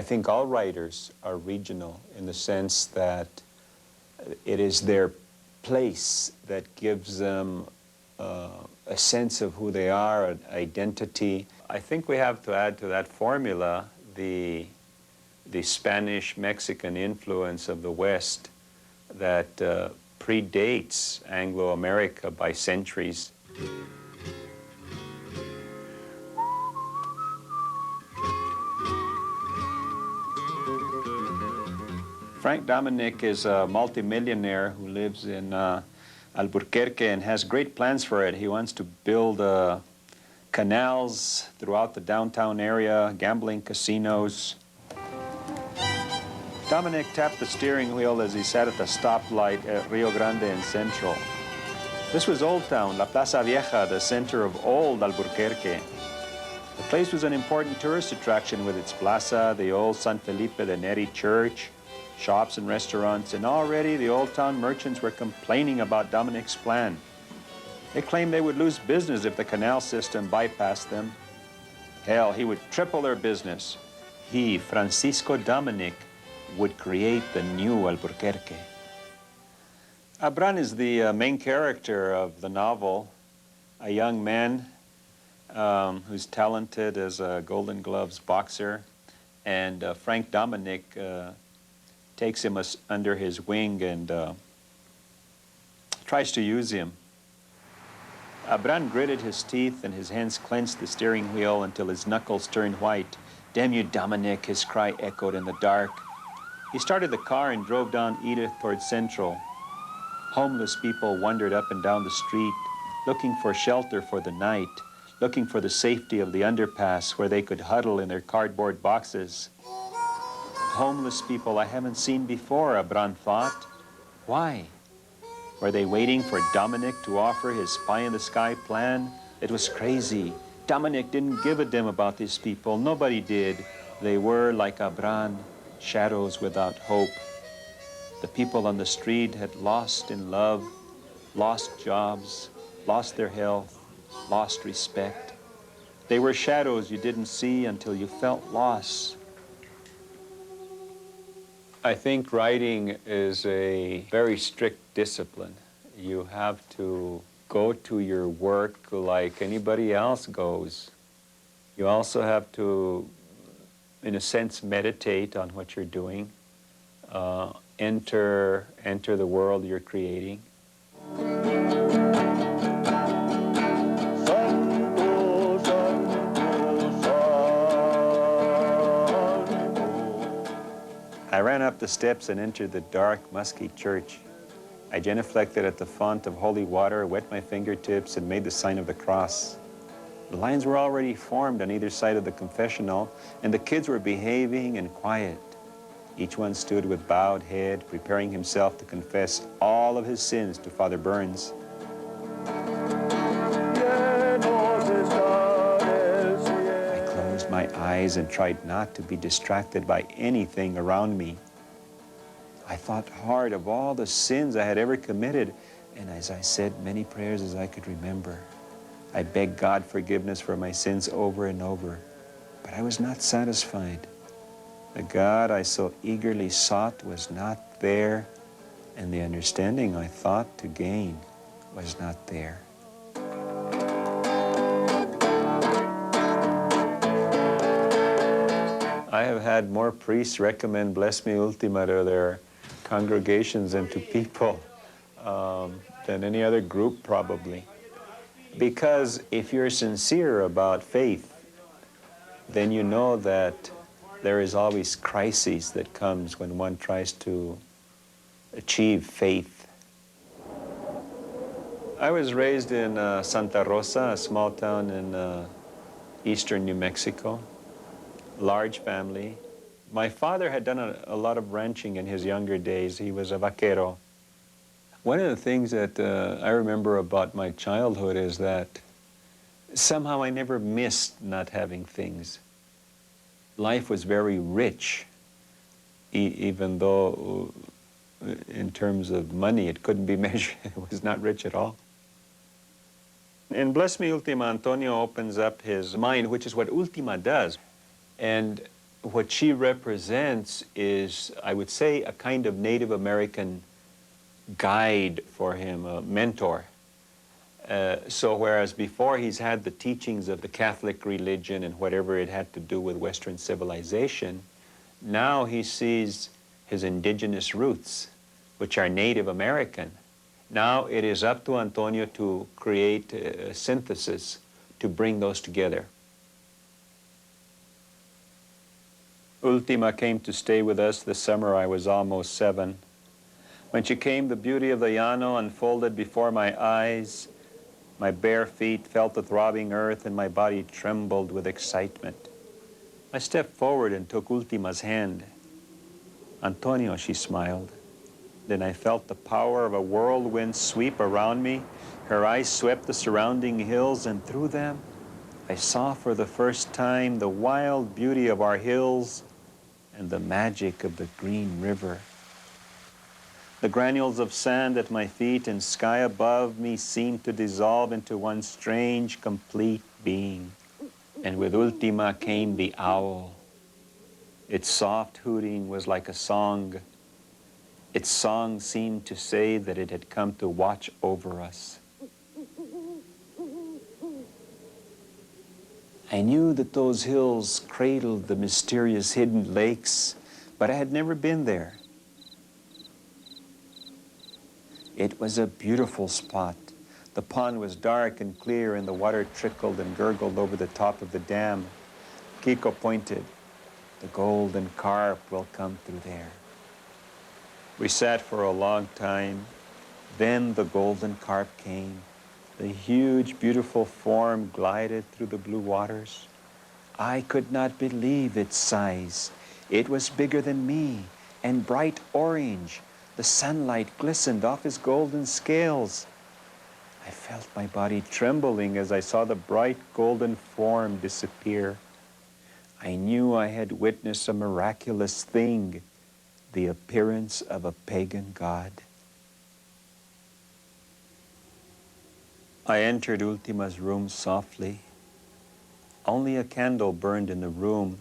think all writers are regional in the sense that it is their place that gives them a sense of who they are, an identity. I think we have to add to that formula the Spanish-Mexican influence of the West that predates Anglo-America by centuries. Frank Dominic is a multimillionaire who lives in Albuquerque and has great plans for it. He wants to build canals throughout the downtown area, gambling casinos. Dominic tapped the steering wheel as he sat at the stoplight at Rio Grande and Central. This was Old Town, La Plaza Vieja, the center of old Albuquerque. The place was an important tourist attraction with its plaza, the old San Felipe de Neri church, shops and restaurants, and already the Old Town merchants were complaining about Dominic's plan. They claimed they would lose business if the canal system bypassed them. Hell, he would triple their business. He, Francisco Dominic, would create the new Albuquerque. Aban is the main character of the novel, a young man who's talented as a Golden Gloves boxer, and Frank Dominic takes him under his wing and tries to use him. Aban gritted his teeth and his hands clenched the steering wheel until his knuckles turned white. "Damn you, Dominic," his cry echoed in the dark. He started the car and drove down Edith towards Central. Homeless people wandered up and down the street, looking for shelter for the night, looking for the safety of the underpass where they could huddle in their cardboard boxes. Homeless people I haven't seen before, Aban thought. Why? Were they waiting for Dominic to offer his pie-in-the-sky plan? It was crazy. Dominic didn't give a damn about these people. Nobody did. They were, like Aban, shadows without hope. The people on the street had lost in love, lost jobs, lost their health, lost respect. They were shadows you didn't see until you felt loss. I think writing is a very strict discipline. You have to go to your work like anybody else goes. You also have to, in a sense, meditate on what you're doing, enter the world you're creating. I ran up the steps and entered the dark, musky church. I genuflected at the font of holy water, wet my fingertips, and made the sign of the cross. The lines were already formed on either side of the confessional, and the kids were behaving and quiet. Each one stood with bowed head, preparing himself to confess all of his sins to Father Burns. I closed my eyes and tried not to be distracted by anything around me. I thought hard of all the sins I had ever committed, and as I said many prayers as I could remember, I begged God forgiveness for my sins over and over, but I was not satisfied. The God I so eagerly sought was not there, and the understanding I thought to gain was not there. I have had more priests recommend Bless Me Ultima to their congregations and to people than any other group, probably. Because if you're sincere about faith, then you know that there is always crises that comes when one tries to achieve faith. I was raised in Santa Rosa, a small town in eastern New Mexico. Large family. My father had done a lot of ranching in his younger days. He was a vaquero. One of the things that I remember about my childhood is that somehow I never missed not having things. Life was very rich, even though in terms of money it couldn't be measured. It was not rich at all. In Bless Me Ultima, Antonio opens up his mind, which is what Ultima does. And what she represents is, I would say, a kind of Native American guide for him, a mentor. So whereas before he's had the teachings of the Catholic religion and whatever it had to do with Western civilization, now he sees his indigenous roots, which are Native American. Now it is up to Antonio to create a synthesis to bring those together. Ultima came to stay with us the summer I was almost 7. When she came, the beauty of the Llano unfolded before my eyes. My bare feet felt the throbbing earth and my body trembled with excitement. I stepped forward and took Ultima's hand. Antonio, she smiled. Then I felt the power of a whirlwind sweep around me. Her eyes swept the surrounding hills, and through them, I saw for the first time the wild beauty of our hills and the magic of the green river. The granules of sand at my feet and sky above me seemed to dissolve into one strange, complete being. And with Ultima came the owl. Its soft hooting was like a song. Its song seemed to say that it had come to watch over us. I knew that those hills cradled the mysterious hidden lakes, but I had never been there. It was a beautiful spot. The pond was dark and clear, and the water trickled and gurgled over the top of the dam. Kiko pointed. The golden carp will come through there. We sat for a long time. Then the golden carp came. The huge, beautiful form glided through the blue waters. I could not believe its size. It was bigger than me and bright orange. The sunlight glistened off his golden scales. I felt my body trembling as I saw the bright golden form disappear. I knew I had witnessed a miraculous thing, the appearance of a pagan god. I entered Ultima's room softly. Only a candle burned in the room,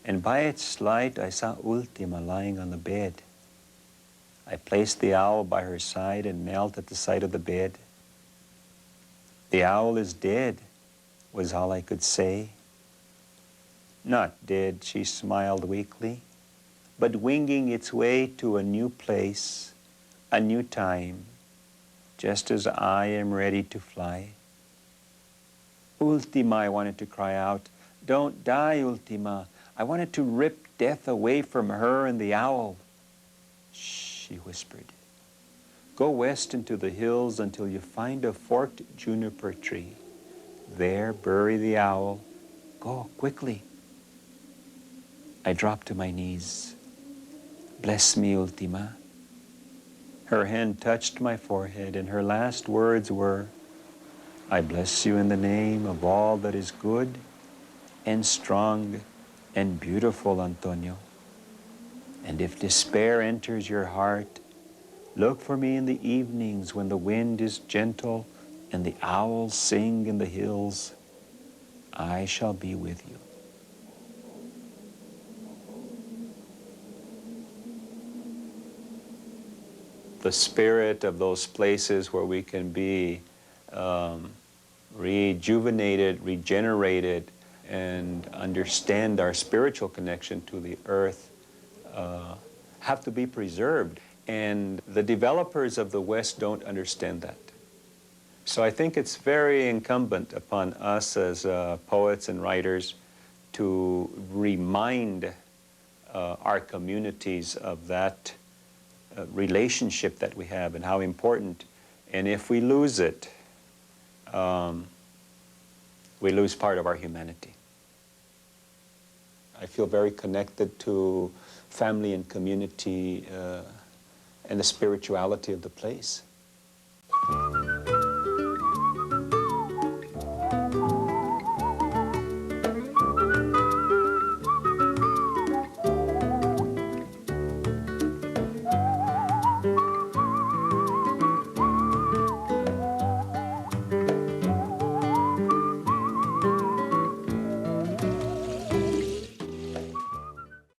and by its light I saw Ultima lying on the bed. I placed the owl by her side and knelt at the side of the bed. "The owl is dead," was all I could say. "Not dead," she smiled weakly, "but winging its way to a new place, a new time, just as I am ready to fly." "Ultima," I wanted to cry out. "Don't die, Ultima. I wanted to rip death away from her and the owl." "Shh," she whispered. "Go west into the hills until you find a forked juniper tree. There bury the owl. Go quickly." I dropped to my knees. "Bless me, Ultima." Her hand touched my forehead, and her last words were, "I bless you in the name of all that is good and strong and beautiful, Antonio. And if despair enters your heart, look for me in the evenings when the wind is gentle and the owls sing in the hills. I shall be with you." The spirit of those places where we can be rejuvenated, regenerated, and understand our spiritual connection to the earth have to be preserved. And the developers of the West don't understand that. So I think it's very incumbent upon us as poets and writers to remind our communities of that relationship that we have and how important. And if we lose it, we lose part of our humanity. I feel very connected to family and community and the spirituality of the place.